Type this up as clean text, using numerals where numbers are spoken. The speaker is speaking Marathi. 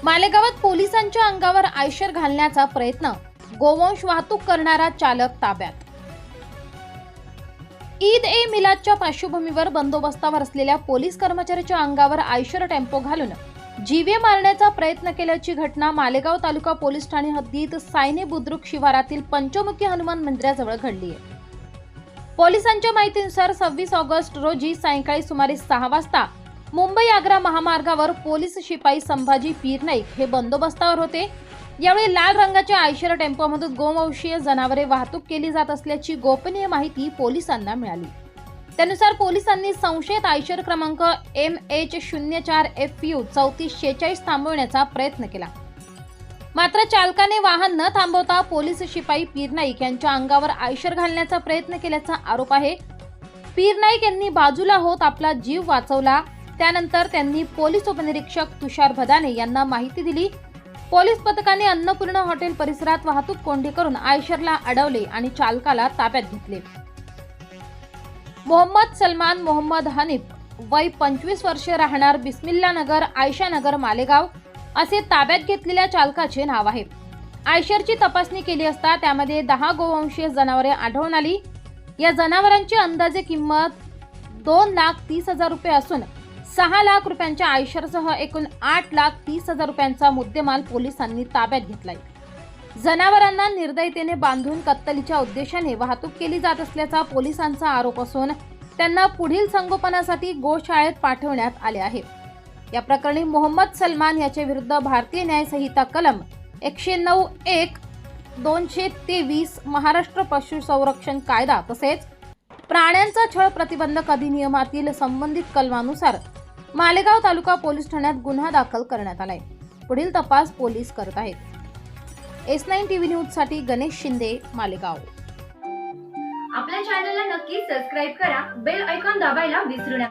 मालेगावात पोलिसांच्या अंगावर आयशर घालण्याचा प्रयत्न, गोवंश वाहतूक करणारा चालक ताब्यात. ईद ए मिलादच्या पार्श्वभूमीवर बंदोबस्तावर असलेल्या पोलीस कर्मचाऱ्याच्या अंगावर आयशर टेम्पो घालून जीवे मारण्याचा प्रयत्न केल्याची घटना मालेगाव तालुका पोलीस ठाणे हद्दीत सायने बुद्रुक शिवारातील पंचमुखी हनुमान मंदिराजवळ घडली आहे. पोलिसांच्या माहितीनुसार 26 ऑगस्ट रोजी सायंकाळी सुमारे 6 वाजता मुंबई आग्रा महामार्गावर पोलीस शिपाई संभाजी पीरनाईक हे बंदोबस्तावर होते. यावेळी लाल रंगाच्या आयशर टेम्पोमधून गोवंशीय जनावरे वाहतूक केली जात असल्याची गोपनीय माहिती पोलिसांना मिळाली. त्यानुसार पोलिसांनी संशयित आयशर क्रमांक MH04FU 3446 थांबवण्याचा प्रयत्न केला. मात्र चालकाने वाहन न थांबवता पोलीस शिपाई पीरनाईक यांच्या अंगावर आयशर घालण्याचा प्रयत्न केल्याचा आरोप आहे. पीरनाईक यांनी बाजूला होत आपला जीव वाचवला. त्यानंतर त्यांनी पोलीस उपनिरीक्षक तुषार भदाने यांना माहिती दिली. पोलीस पथकाने अन्नपूर्ण हॉटेल परिसरात वाहतूक कोंडी करून आयशरला अडवले आणि चालकाला ताब्यात घेतले. मोहम्मद सलमान मोहम्मद हनीफ, वय 25 वर्षे, राहणार बिस्मिल्ला नगर, आयशा नगर, मालेगाव असे ताब्यात घेतलेल्या चालकाचे नाव आहे. आयशरची तपासणी केली असता त्यामध्ये 10 गोवंशीय जनावरे आढळून आली. या जनावरांची अंदाजे किंमत 2,30,000 रुपये असून 6 लाख रुपयांच्या आयशरसह एकूण 8,30,000 रुपयांचा मुद्देमाल पोलिसांनी ताब्यात घेतलाय. जनावरांना निर्दयतेने बांधून कत्तलीच्या उद्देशाने वाहतूक केली जात असल्याचा पोलिसांचा आरोप असून त्यांना पुढील संगोपनासाठी गोशाळेत पाठवण्यात आले आहे. या प्रकरणी मोहम्मद सलमान याच्या विरुद्ध भारतीय न्याय संहिता कलम 109(1), 223 महाराष्ट्र पशु संरक्षण कायदा तसेच प्राण्यांचा छळ प्रतिबंधक अधिनियमातील संबंधित कलमानुसार मालेगाव तालुका पोलीस ठाण्यात गुन्हा दाखल करण्यात आलाय. पुढील तपास पोलीस करत आहेत. S9 TV न्यूज साठी गणेश शिंदे, मालेगाव. आपल्या चॅनलला नक्की सबस्क्राइब करा. बेल आयकॉन दाबायला विसरू नका.